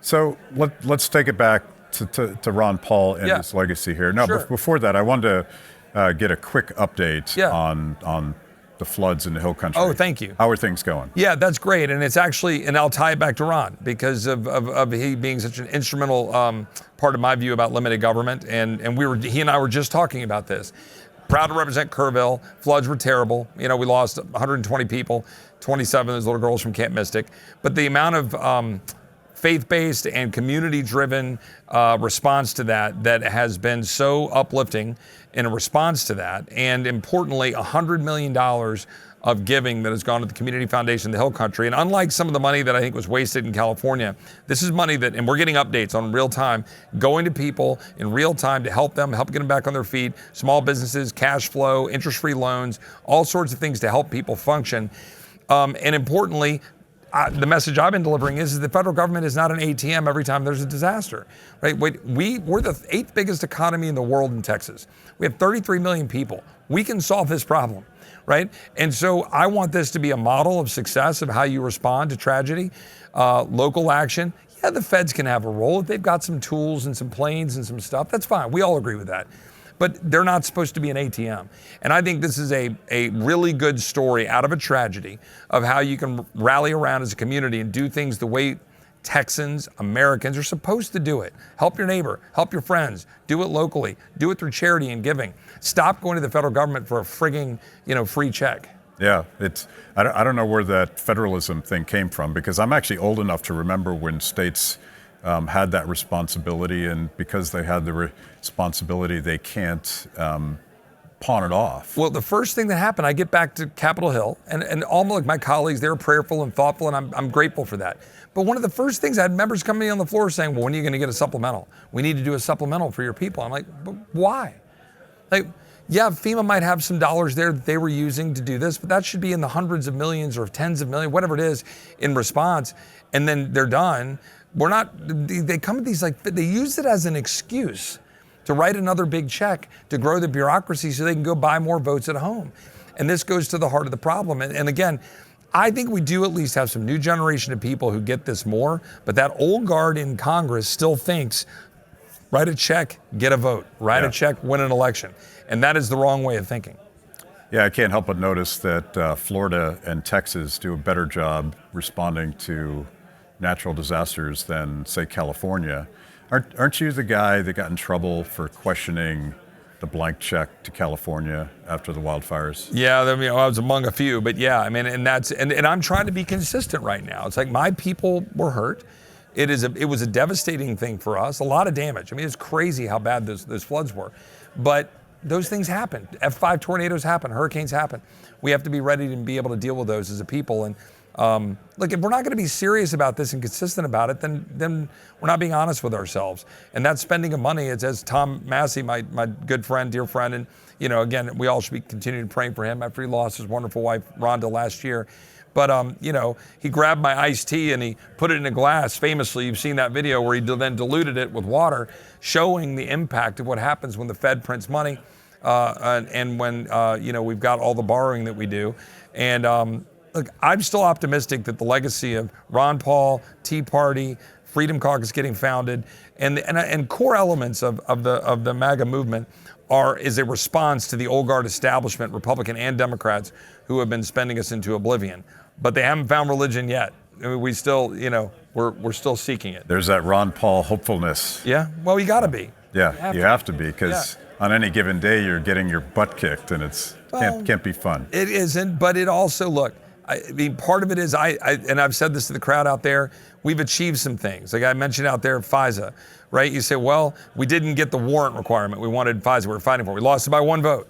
So let's take it back to Ron Paul and his legacy here. No, sure. Before that, I wanted to get a quick update on the floods in the Hill Country. Oh, thank you. How are things going? Yeah, that's great. And it's actually, and I'll tie it back to Ron because of he being such an instrumental part of my view about limited government. And he and I were just talking about this. Proud to represent Kerrville. Floods were terrible. We lost 120 people. 27, those little girls from Camp Mystic. But the amount of faith-based and community-driven response to that has been so uplifting in a response to that. And importantly, $100 million of giving that has gone to the Community Foundation of the Hill Country. And unlike some of the money that I think was wasted in California, this is money that, and we're getting updates on real time, going to people in real time to help them, help get them back on their feet, small businesses, cash flow, interest-free loans, all sorts of things to help people function. And importantly, the message I've been delivering is the federal government is not an ATM every time there's a disaster, right? We're the 8th biggest economy in the world in Texas. We have 33 million people. We can solve this problem, right? And so I want this to be a model of success of how you respond to tragedy, local action. Yeah, the feds can have a role. If they've got some tools and some planes and some stuff, that's fine. We all agree with that. But they're not supposed to be an ATM. And I think this is a really good story out of a tragedy of how you can rally around as a community and do things the way Texans, Americans are supposed to do it. Help your neighbor, help your friends, do it locally, do it through charity and giving. Stop going to the federal government for a frigging, free check. Yeah, I don't know where that federalism thing came from, because I'm actually old enough to remember when states had that responsibility, and because they had the responsibility, they can't pawn it off. Well, the first thing that happened, I get back to Capitol Hill, and all my colleagues, they were prayerful and thoughtful, and I'm grateful for that. But one of the first things, I had members coming on the floor saying, well, when are you going to get a supplemental? We need to do a supplemental for your people. I'm like, but why? Like, yeah, FEMA might have some dollars there that they were using to do this, but that should be in the hundreds of millions or tens of millions, whatever it is, in response, and then they're done. They come with these, they use it as an excuse to write another big check to grow the bureaucracy so they can go buy more votes at home. And this goes to the heart of the problem. And again, I think we do at least have some new generation of people who get this more, but that old guard in Congress still thinks, write a check, get a vote, write a check, win an election. And that is the wrong way of thinking. Yeah, I can't help but notice that Florida and Texas do a better job responding to natural disasters than, say, California. Aren't you the guy that got in trouble for questioning the blank check to California after the wildfires? Yeah, I was among a few, but yeah, I mean, and I'm trying to be consistent right now. It's like my people were hurt. It was a devastating thing for us, a lot of damage. I mean, it's crazy how bad those floods were, but those things happen. F5 tornadoes happen, hurricanes happen. We have to be ready to be able to deal with those as a people. And look, if we're not going to be serious about this and consistent about it, then we're not being honest with ourselves. And that spending of money, it's as Tom Massey, my good friend, dear friend, and again, we all should be continuing praying for him after he lost his wonderful wife, Rhonda, last year. But he grabbed my iced tea and he put it in a glass. Famously, you've seen that video where he then diluted it with water, showing the impact of what happens when the Fed prints money, and when we've got all the borrowing that we do. And look, I'm still optimistic that the legacy of Ron Paul, Tea Party, Freedom Caucus getting founded, and core elements of the MAGA movement is a response to the old guard establishment, Republican and Democrats, who have been spending us into oblivion. But they haven't found religion yet. I mean, we still, we're still seeking it. There's that Ron Paul hopefulness. Yeah, well, you got to be. Yeah, you have to be, because on any given day you're getting your butt kicked, and can't be fun. It isn't, but it also, look, I mean, part of it is and I've said this to the crowd out there, we've achieved some things. Like I mentioned out there, FISA, right? You say, well, we didn't get the warrant requirement. We wanted FISA, we were fighting for it. We lost it by 1 vote.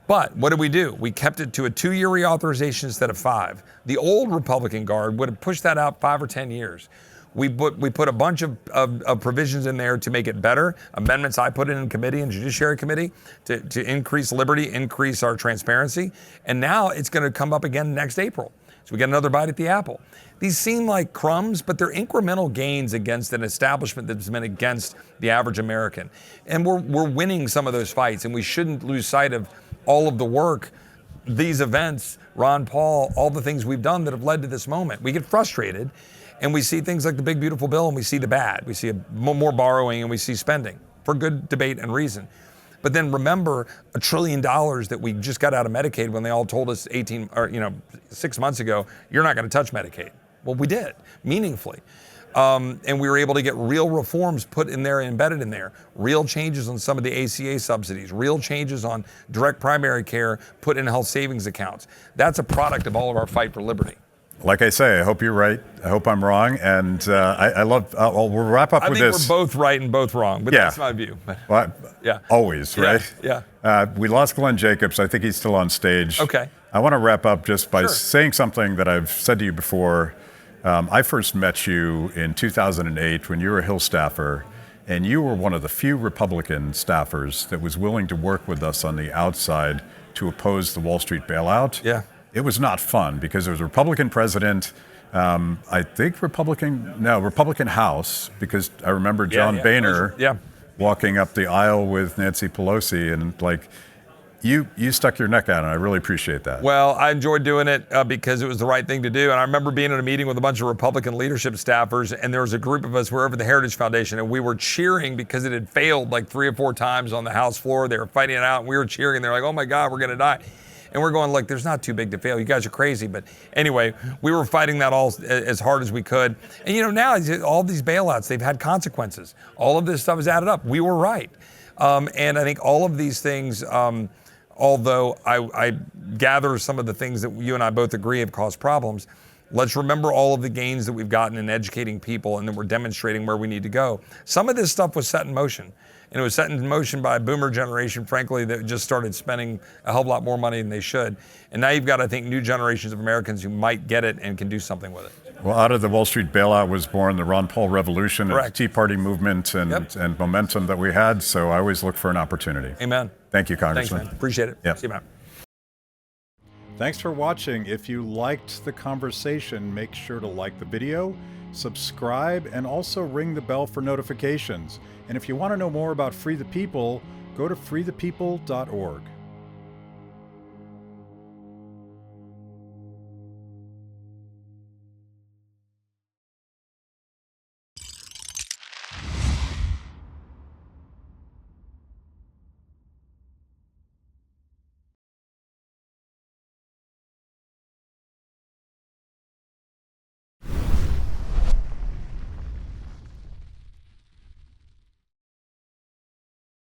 But what did we do? We kept it to a 2-year reauthorization instead of 5. The old Republican guard would have pushed that out 5 or 10 years. We put a bunch of provisions in there to make it better. Amendments I put in committee and Judiciary Committee to increase liberty, increase our transparency. And now it's going to come up again next April. So we get another bite at the apple. These seem like crumbs, but they're incremental gains against an establishment that's been against the average American. And we're winning some of those fights, and we shouldn't lose sight of all of the work, these events, Ron Paul, all the things we've done that have led to this moment. We get frustrated, and we see things like the big, beautiful bill, and we see the bad. We see more borrowing, and we see spending for good debate and reason. But then remember $1 trillion that we just got out of Medicaid when they all told us 6 months ago, you're not going to touch Medicaid. Well, we did, meaningfully. And we were able to get real reforms put in there, embedded in there, real changes on some of the ACA subsidies, real changes on direct primary care put in health savings accounts. That's a product of all of our fight for liberty. Like I say, I hope you're right. I hope I'm wrong. And I love, well, we'll wrap up I with think this. we're both right and both wrong, but Yeah. that's my view. Well, Yeah. Always, right? Yeah. We lost Glenn Jacobs. I think he's still on stage. Okay. I want to wrap up just by Sure. saying something that I've said to you before. I first met you in 2008 when you were a Hill staffer, and you were one of the few Republican staffers that was willing to work with us on the outside to oppose the Wall Street bailout. Yeah. It was not fun because there was a Republican president. I think Republican House, because I remember John Boehner walking up the aisle with Nancy Pelosi, and like you stuck your neck out, and I really appreciate that. Well, I enjoyed doing it because it was the right thing to do. And I remember being in a meeting with a bunch of Republican leadership staffers, and there was a group of us who were over the Heritage Foundation, and we were cheering because it had failed like 3 or 4 times on the House floor. They were fighting it out, and we were cheering. They're like, "Oh my God, we're going to die." And we're going, "Look, there's not too big to fail. You guys are crazy." But anyway, we were fighting that all as hard as we could. And now all these bailouts, they've had consequences. All of this stuff has added up. We were right. And I think all of these things, although I gather some of the things that you and I both agree have caused problems, let's remember all of the gains that we've gotten in educating people, and that we're demonstrating where we need to go. Some of this stuff was set in motion. And it was set in motion by a boomer generation, frankly, that just started spending a hell of a lot more money than they should. And now you've got, I think, new generations of Americans who might get it and can do something with it. Well, out of the Wall Street bailout was born the Ron Paul revolution, and the Correct. Tea Party movement, and momentum that we had. So I always look for an opportunity. Amen. Thank you, Thanks, Congressman. man. Appreciate it. Yep. See you, man. Thanks for watching. If you liked the conversation, make sure to like the video, subscribe, and also ring the bell for notifications. And if you want to know more about Free the People, go to freethepeople.org.